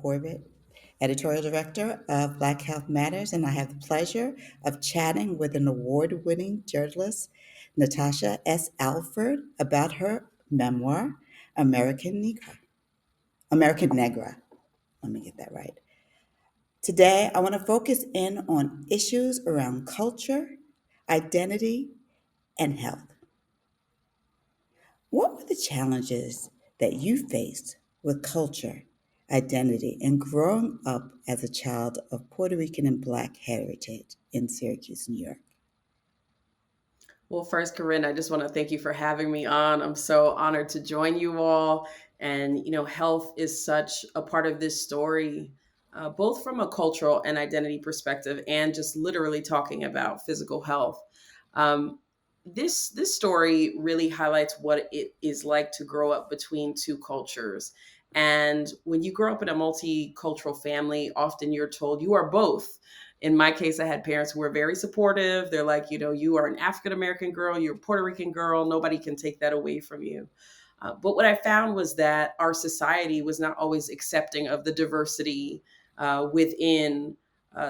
Corbett, editorial director of Black Health Matters, and I have the pleasure of chatting with an award winning journalist, Natasha S. Alford, about her memoir, American Negra. American Negra. Let me get that right. Today, I want to focus in on issues around culture, identity, and health. What were the challenges that you faced with culture, identity, and growing up as a child of Puerto Rican and Black heritage in Syracuse, New York? Well, first, Corinne, I just want to thank you for having me on. I'm so honored to join you all. And, health is such a part of this story, both from a cultural and identity perspective, and just literally talking about physical health. Um, this story really highlights what it is like to grow up between two cultures. And when you grow up in a multicultural family, often you're told you are both. In my case, I had parents who were very supportive. They're like, you are an African American girl, you're a Puerto Rican girl, nobody can take that away from you. But what I found was that our society was not always accepting of the diversity within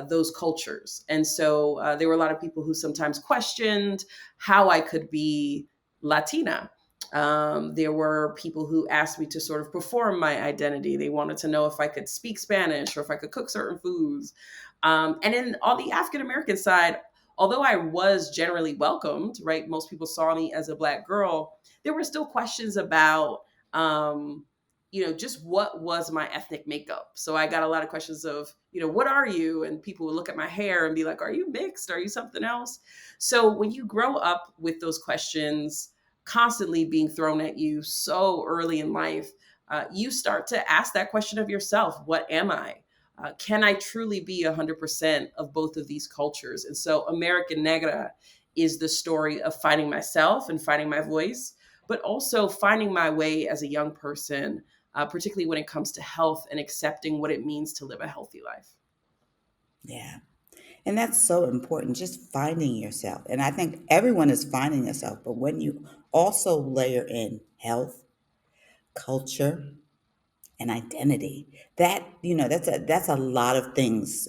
those cultures. And so there were a lot of people who sometimes questioned how I could be Latina. There were people who asked me to sort of perform my identity. They wanted to know if I could speak Spanish or if I could cook certain foods. And then on the African American side, although I was generally welcomed, right? Most people saw me as a Black girl. There were still questions about, just what was my ethnic makeup. So I got a lot of questions of, what are you? And people would look at my hair and be like, are you mixed? Are you something else? So when you grow up with those questions constantly being thrown at you so early in life, you start to ask that question of yourself: what am I? Can I truly be 100% of both of these cultures? And so American Negra is the story of finding myself and finding my voice, but also finding my way as a young person, particularly when it comes to health and accepting what it means to live a healthy life. Yeah. And that's so important, just finding yourself. And I think everyone is finding themselves, but when you also layer in health, culture, and identity, that's a lot of things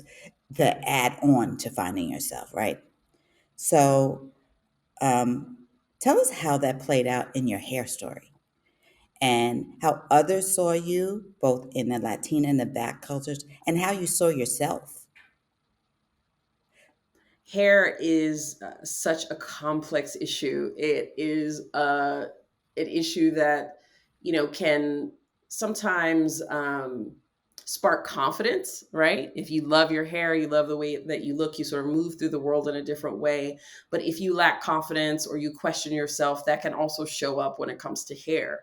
to add on to finding yourself, right? So tell us how that played out in your hair story and how others saw you, both in the Latina and the Black cultures, and how you saw yourself. Hair is such a complex issue. It is an issue that can sometimes spark confidence, right? If you love your hair, you love the way that you look, you sort of move through the world in a different way. But if you lack confidence or you question yourself, that can also show up when it comes to hair.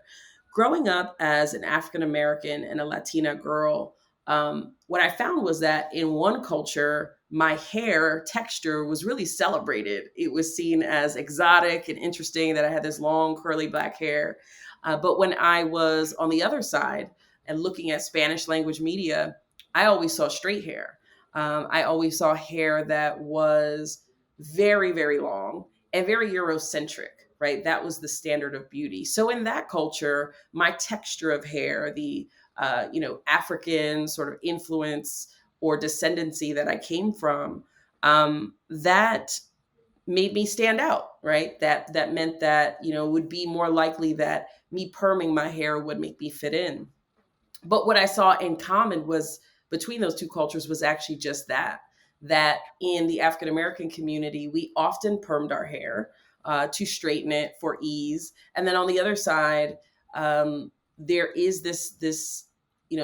Growing up as an African American and a Latina girl, what I found was that in one culture, my hair texture was really celebrated. It was seen as exotic and interesting that I had this long, curly black hair. But when I was on the other side and looking at Spanish language media, I always saw straight hair. I always saw hair that was very, very long and very Eurocentric, right? That was the standard of beauty. So in that culture, my texture of hair, the African sort of influence or descendancy that I came from, that made me stand out, right? That meant that it would be more likely that me perming my hair would make me fit in. But what I saw in common was between those two cultures was actually just that in the African American community, we often permed our hair to straighten it for ease. And then on the other side, there is this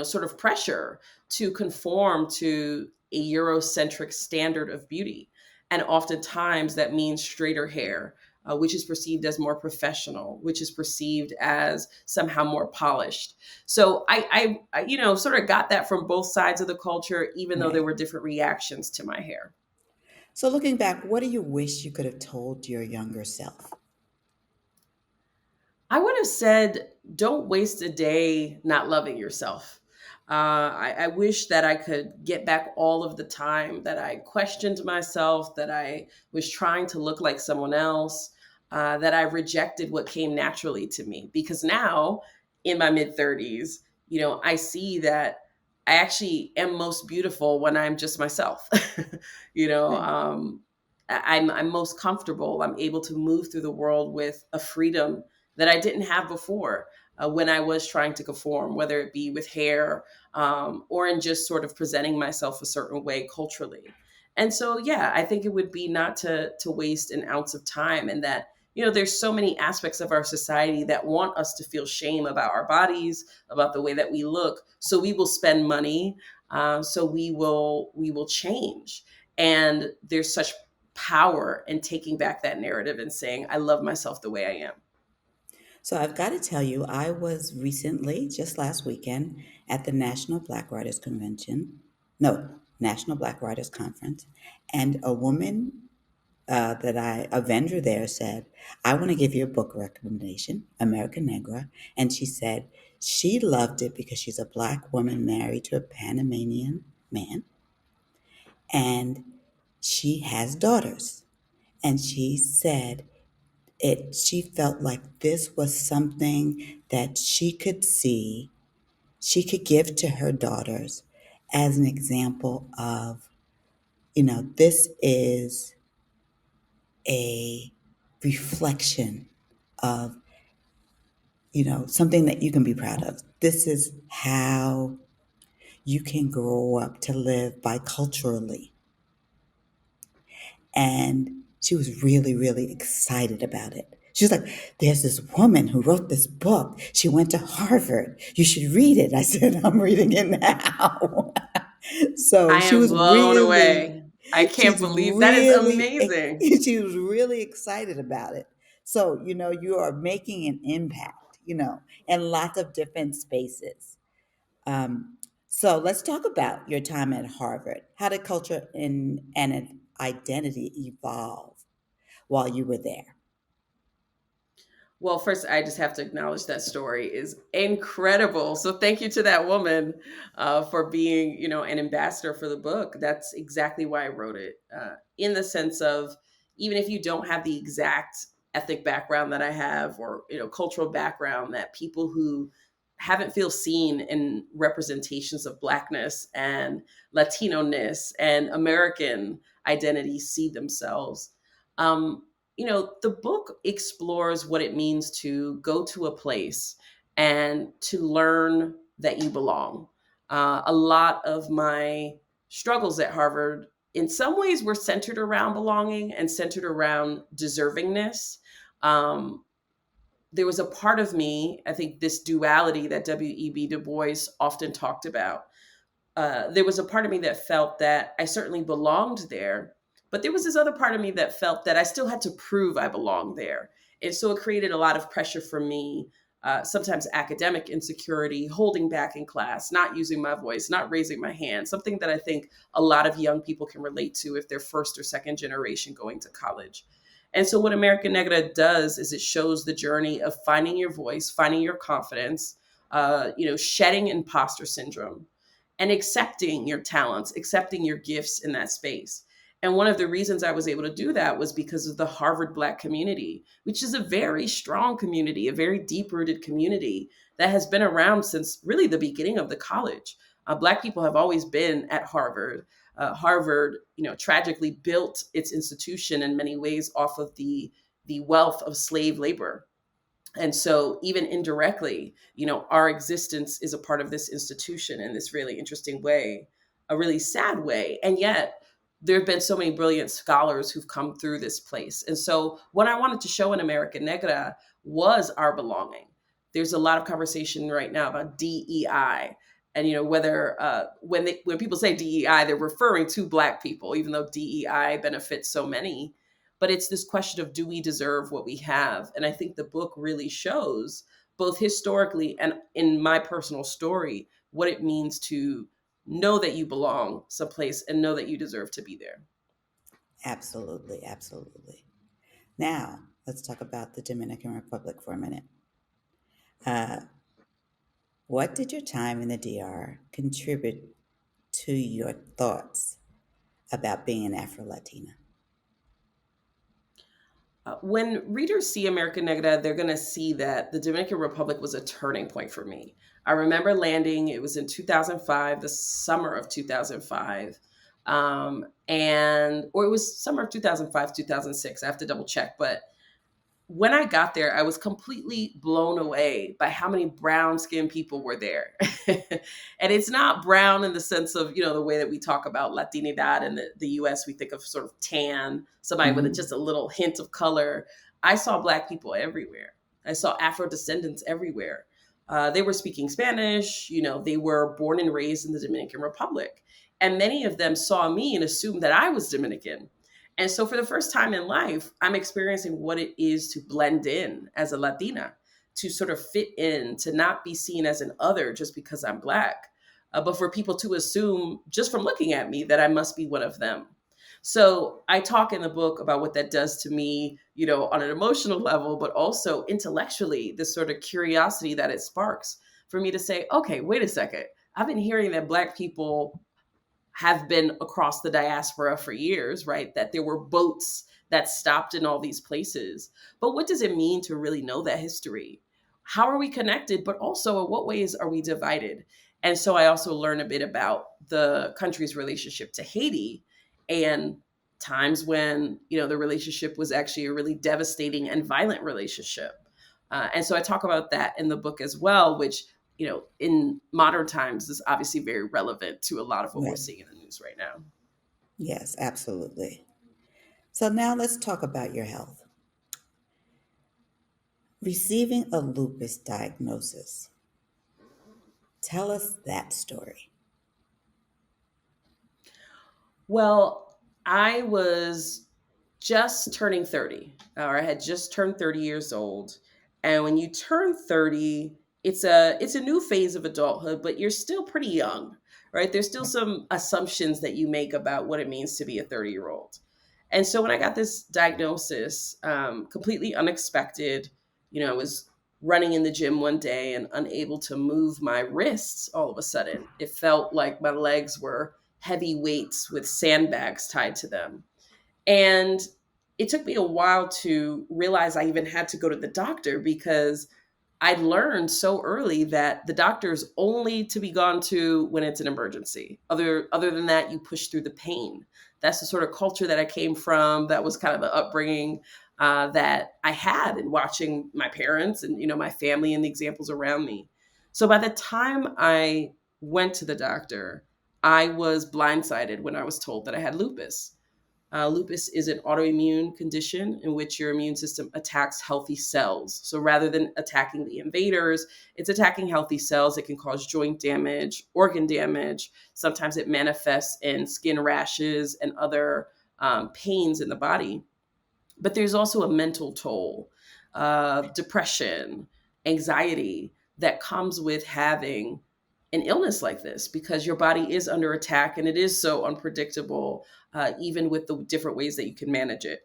sort of pressure to conform to a Eurocentric standard of beauty. And oftentimes that means straighter hair, which is perceived as more professional, which is perceived as somehow more polished. So I sort of got that from both sides of the culture, even though there Right. were different reactions to my hair. So looking back, what do you wish you could have told your younger self? I would have said, don't waste a day not loving yourself. I wish that I could get back all of the time that I questioned myself, that I was trying to look like someone else, that I rejected what came naturally to me. Because now, in my mid 30s, I see that I actually am most beautiful when I'm just myself. you know, Right. um, I'm most comfortable. I'm able to move through the world with a freedom that I didn't have before when I was trying to conform, whether it be with hair or in just sort of presenting myself a certain way culturally. And so, yeah, I think it would be not to waste an ounce of time, and that there's so many aspects of our society that want us to feel shame about our bodies, about the way that we look. So we will spend money. So we will change. And there's such power in taking back that narrative and saying, I love myself the way I am. So I've got to tell you, I was recently, just last weekend, at the National Black Writers Convention. No, National Black Writers Conference. And a woman a vendor there said, I want to give you a book recommendation, American Negra. And she said she loved it because she's a black woman married to a Panamanian man. And she has daughters. And she said she felt like this was something that she could give to her daughters as an example of, this is a reflection of, something that you can be proud of. This is how you can grow up to live biculturally. And she was really, really excited about it. She was like, there's this woman who wrote this book. She went to Harvard. You should read it. I said, I'm reading it now. So I she am was blown really, away. I can't she's believe that is really, amazing. she was really excited about it. So, you are making an impact, in lots of different spaces. Um, so let's talk about your time at Harvard. How did culture and an identity evolve while you were there? Well, first, I just have to acknowledge that story is incredible. So, thank you to that woman for being, an ambassador for the book. That's exactly why I wrote it. In the sense of, even if you don't have the exact ethnic background that I have, or cultural background, that people who haven't feel seen in representations of blackness and Latino-ness and American identity see themselves. Um, the book explores what it means to go to a place and to learn that you belong. A lot of my struggles at Harvard, in some ways, were centered around belonging and centered around deservingness. Um, there was a part of me, I think, this duality that W.E.B. Du Bois often talked about. There was a part of me that felt that I certainly belonged there, but there was this other part of me that felt that I still had to prove I belonged there. And so it created a lot of pressure for me, sometimes academic insecurity, holding back in class, not using my voice, not raising my hand, something that I think a lot of young people can relate to if they're first or second generation going to college. And so what American Negra does is it shows the journey of finding your voice, finding your confidence, shedding imposter syndrome, and accepting your talents, accepting your gifts in that space. And one of the reasons I was able to do that was because of the Harvard Black community, which is a very strong community, a very deep rooted community that has been around since really the beginning of the college. Black people have always been at Harvard. Harvard, tragically built its institution in many ways off of the wealth of slave labor. And so, even indirectly, our existence is a part of this institution in this really interesting way, a really sad way. And yet, there have been so many brilliant scholars who've come through this place. And so, what I wanted to show in America Negra was our belonging. There's a lot of conversation right now about DEI. And whether when people say DEI, they're referring to Black people, even though DEI benefits so many. But it's this question of, do we deserve what we have? And I think the book really shows, both historically and in my personal story, what it means to know that you belong someplace and know that you deserve to be there. Absolutely, absolutely. Now, let's talk about the Dominican Republic for a minute. Uh, what did your time in the DR contribute to your thoughts about being an Afro Latina? When readers see American Negra, they're going to see that the Dominican Republic was a turning point for me. I remember landing, it was in 2005, the summer of 2005. Or it was summer of 2005, 2006. I have to double check. But when I got there, I was completely blown away by how many brown skinned people were there. And it's not brown in the sense of, the way that we talk about Latinidad in the US, we think of sort of tan, somebody with Hmm. just a little hint of color. I saw Black people everywhere. I saw Afro descendants everywhere. They were speaking Spanish, they were born and raised in the Dominican Republic. And many of them saw me and assumed that I was Dominican. And so for the first time in life, I'm experiencing what it is to blend in as a Latina, to sort of fit in, to not be seen as an other just because I'm Black, but for people to assume just from looking at me that I must be one of them. So I talk in the book about what that does to me, on an emotional level, but also intellectually, this sort of curiosity that it sparks for me to say, okay, wait a second. I've been hearing that Black people have been across the diaspora for years, right? That there were boats that stopped in all these places. But what does it mean to really know that history? How are we connected? But also, in what ways are we divided? And so I also learn a bit about the country's relationship to Haiti and times when, the relationship was actually a really devastating and violent relationship. And so I talk about that in the book as well, which in modern times is obviously very relevant to a lot of what we're Right. seeing in the news right now. Yes, absolutely. So now let's talk about your health. Receiving a lupus diagnosis. Tell us that story. Well, I was just turning 30, or I had just turned 30 years old. And when you turn 30, it's a new phase of adulthood, but you're still pretty young, right? There's still some assumptions that you make about what it means to be a 30-year-old. And so when I got this diagnosis, completely unexpected, I was running in the gym one day and unable to move my wrists all of a sudden. It felt like my legs were heavy weights with sandbags tied to them. And it took me a while to realize I even had to go to the doctor because I learned so early that the doctor's only to be gone to when it's an emergency. Other than that, you push through the pain. That's the sort of culture that I came from. That was kind of the upbringing that I had in watching my parents and my family and the examples around me. So by the time I went to the doctor, I was blindsided when I was told that I had lupus. Lupus is an autoimmune condition in which your immune system attacks healthy cells. So rather than attacking the invaders, it's attacking healthy cells. It can cause joint damage, organ damage. Sometimes it manifests in skin rashes and other pains in the body. But there's also a mental toll, depression, anxiety that comes with having an illness like this because your body is under attack and it is so unpredictable, even with the different ways that you can manage it.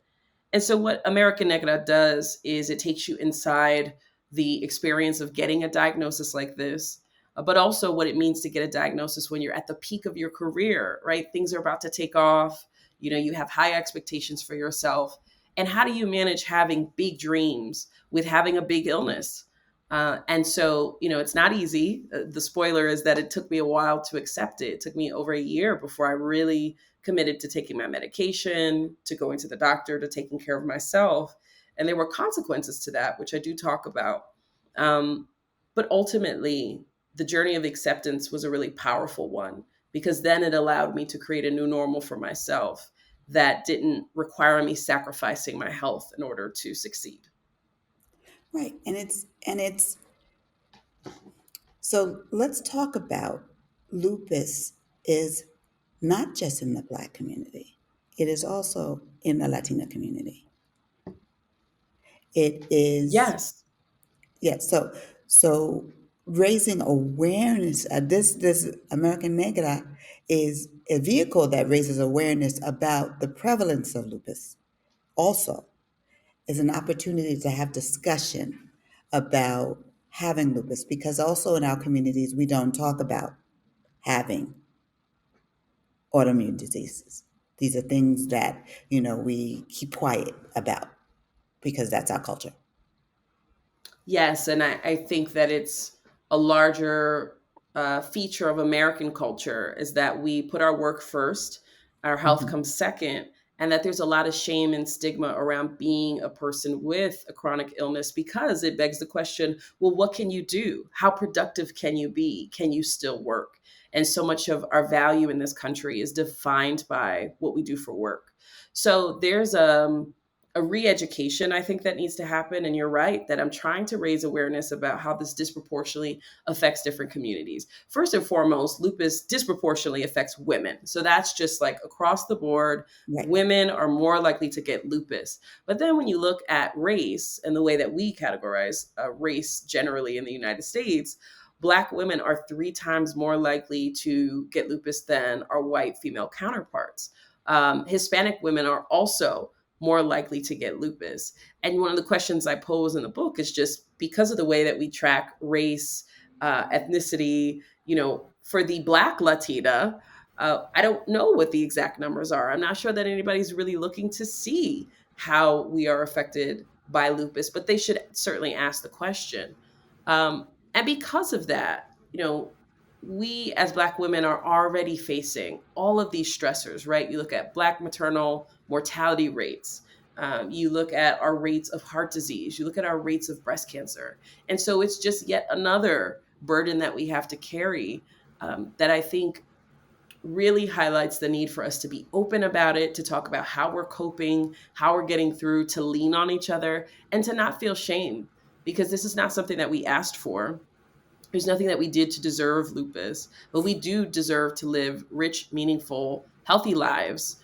And so, what American Negra does is it takes you inside the experience of getting a diagnosis like this, but also what it means to get a diagnosis when you're at the peak of your career, right? Things are about to take off. You have high expectations for yourself. And how do you manage having big dreams with having a big illness? And so, it's not easy. The spoiler is that it took me a while to accept it. It took me over a year before I really committed to taking my medication, to going to the doctor, to taking care of myself. And there were consequences to that, which I do talk about. Um, but ultimately, the journey of acceptance was a really powerful one because then it allowed me to create a new normal for myself that didn't require me sacrificing my health in order to succeed. Right. And it's so let's talk about lupus is not just in the Black community. It is also in the Latina community. It is, Yes. yeah, so raising awareness, this American Negra is a vehicle that raises awareness about the prevalence of lupus. Also, is an opportunity to have discussion about having lupus because also in our communities we don't talk about having autoimmune diseases. These are things that we keep quiet about. because that's our culture. Yes, and I think that it's a larger feature of American culture is that we put our work first, our health Mhm. comes second, and that there's a lot of shame and stigma around being a person with a chronic illness because it begs the question, well, what can you do? How productive can you be? Can you still work? And so much of our value in this country is defined by what we do for work. So there's a re-education I think that needs to happen, and you're right that I'm trying to raise awareness about how this disproportionately affects different communities. First and foremost, lupus disproportionately affects women, so that's just like across the board. Right. Women are more likely to get lupus. But then when you look at race and the way that we categorize race generally in the United States, Black women are 3 times more likely to get lupus than our white female counterparts. Hispanic women are also more likely to get lupus. And one of the questions I pose in the book is just because of the way that we track race, ethnicity, for the Black Latina, I don't know what the exact numbers are. I'm not sure that anybody's really looking to see how we are affected by lupus, but they should certainly ask the question. And because of that, we as Black women are already facing all of these stressors, right? You look at Black maternal mortality rates. You look at our rates of heart disease. You look at our rates of breast cancer. And so it's just yet another burden that we have to carry that I think really highlights the need for us to be open about it, to talk about how we're coping, how we're getting through, to lean on each other, and to not feel shame because this is not something that we asked for. There's nothing that we did to deserve lupus, but we do deserve to live rich, meaningful, healthy lives,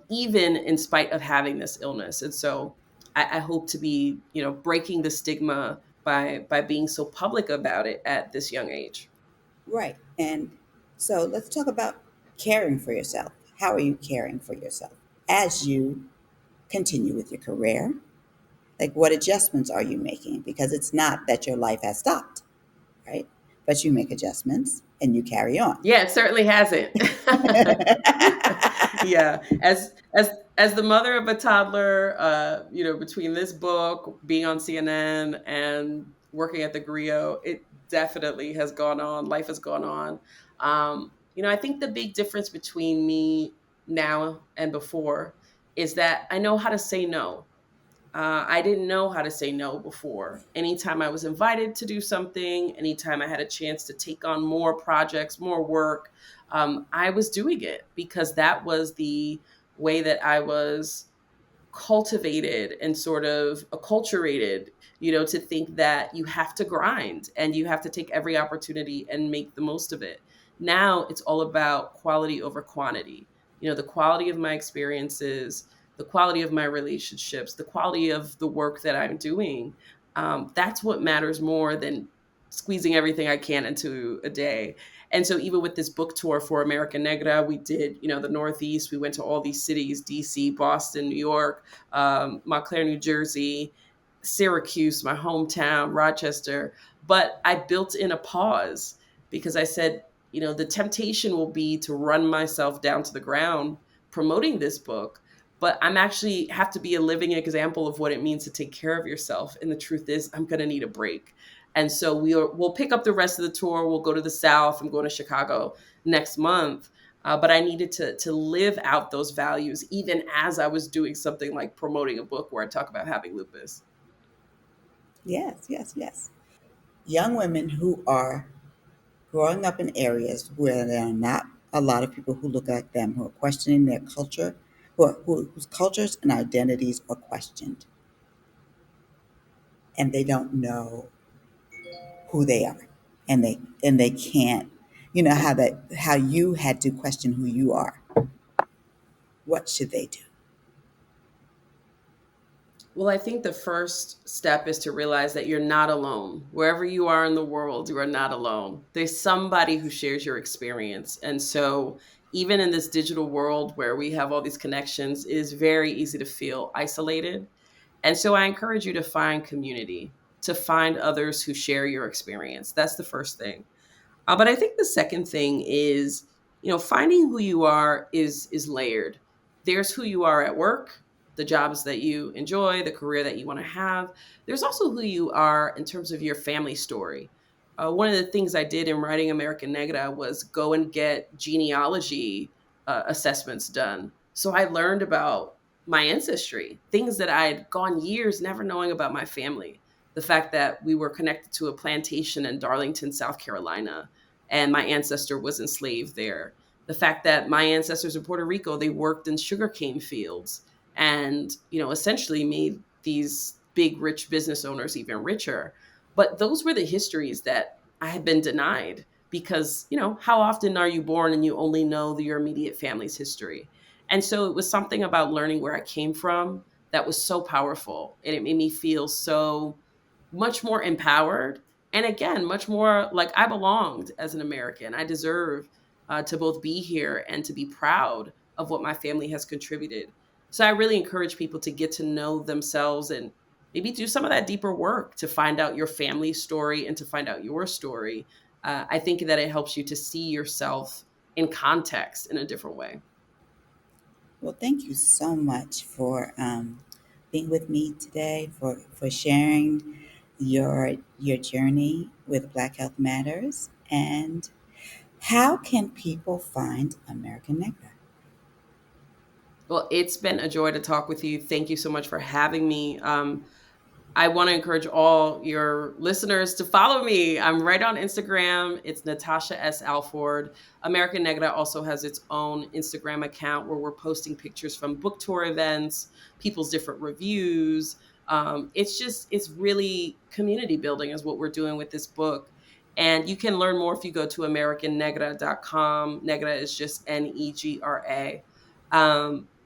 even in spite of having this illness. And so I hope to be, breaking the stigma by being so public about it at this young age. Right. And so let's talk about caring for yourself. How are you caring for yourself as you continue with your career? Like, what adjustments are you making? Because it's not that your life has stopped, right? But you make adjustments and you carry on. Yeah, it certainly hasn't. Yeah, as the mother of a toddler, between this book, being on CNN, and working at the Griot, it definitely has gone on. Life has gone on. I think the big difference between me now and before is that I know how to say no. I didn't know how to say no before. Anytime I was invited to do something, anytime I had a chance to take on more projects, more work, I was doing it because that was the way that I was cultivated and sort of acculturated, to think that you have to grind and you have to take every opportunity and make the most of it. Now it's all about quality over quantity. The quality of my experiences, the quality of my relationships, the quality of the work that I'm doing. That's what matters more than squeezing everything I can into a day. And so even with this book tour for America Negra, we did, the Northeast. We went to all these cities, DC, Boston, New York, Montclair, New Jersey, Syracuse, my hometown, Rochester. But I built in a pause because I said, the temptation will be to run myself down to the ground promoting this book. But I'm actually have to be a living example of what it means to take care of yourself. And the truth is, I'm going to need a break. And so we'll pick up the rest of the tour. We'll go to the South. I'm going to Chicago next month. But I needed to live out those values even as I was doing something like promoting a book where I talk about having lupus. Yes, yes, yes. Young women who are growing up in areas where there are not a lot of people who look like them, who are questioning their culture, whose cultures and identities are questioned, and they don't know who they are, and they can't. You know how you had to question who you are. What should they do? Well, I think the first step is to realize that you're not alone. Wherever you are in the world, you are not alone. There's somebody who shares your experience. And so, even in this digital world where we have all these connections, it is very easy to feel isolated. And so, I encourage you to find community, to find others who share your experience. That's the first thing. But I think the second thing is, finding who you are is layered. There's who you are at work. the jobs that you enjoy, the career that you want to have. There's also who you are in terms of your family story. One of the things I did in writing American Negra was go and get genealogy assessments done. So I learned about my ancestry, things that I'd gone years never knowing about my family. The fact that we were connected to a plantation in Darlington, South Carolina, and my ancestor was enslaved there. The fact that my ancestors in Puerto Rico, they worked in sugarcane fields and, essentially made these big, rich business owners even richer. But those were the histories that I had been denied because, how often are you born and you only know your immediate family's history? And so it was something about learning where I came from that was so powerful. And it made me feel so much more empowered. And again, much more like I belonged as an American. I deserve to both be here and to be proud of what my family has contributed. So I really encourage people to get to know themselves and maybe do some of that deeper work to find out your family story and to find out your story. I think that it helps you to see yourself in context in a different way. Well, thank you so much for being with me today, for sharing your journey with Black Health Matters. And how can people find American Negra? Well, it's been a joy to talk with you. Thank you so much for having me. I want to encourage all your listeners to follow me. I'm right on Instagram. It's Natasha S. Alford. American Negra also has its own Instagram account where we're posting pictures from book tour events, people's different reviews. It's really community building is what we're doing with this book. And you can learn more if you go to americannegra.com. Negra is just Negra.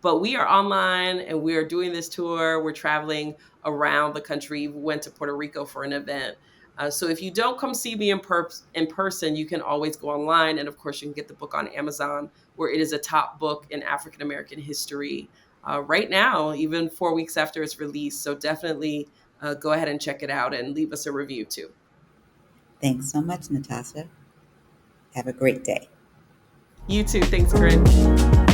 But we are online and we are doing this tour. We're traveling around the country. We went to Puerto Rico for an event. So if you don't come see me in person, you can always go online. And of course, you can get the book on Amazon, where it is a top book in African American history right now, even 4 weeks after it's released. So definitely go ahead and check it out and leave us a review too. Thanks so much, Natasha. Have a great day. You too. Thanks, Corinne.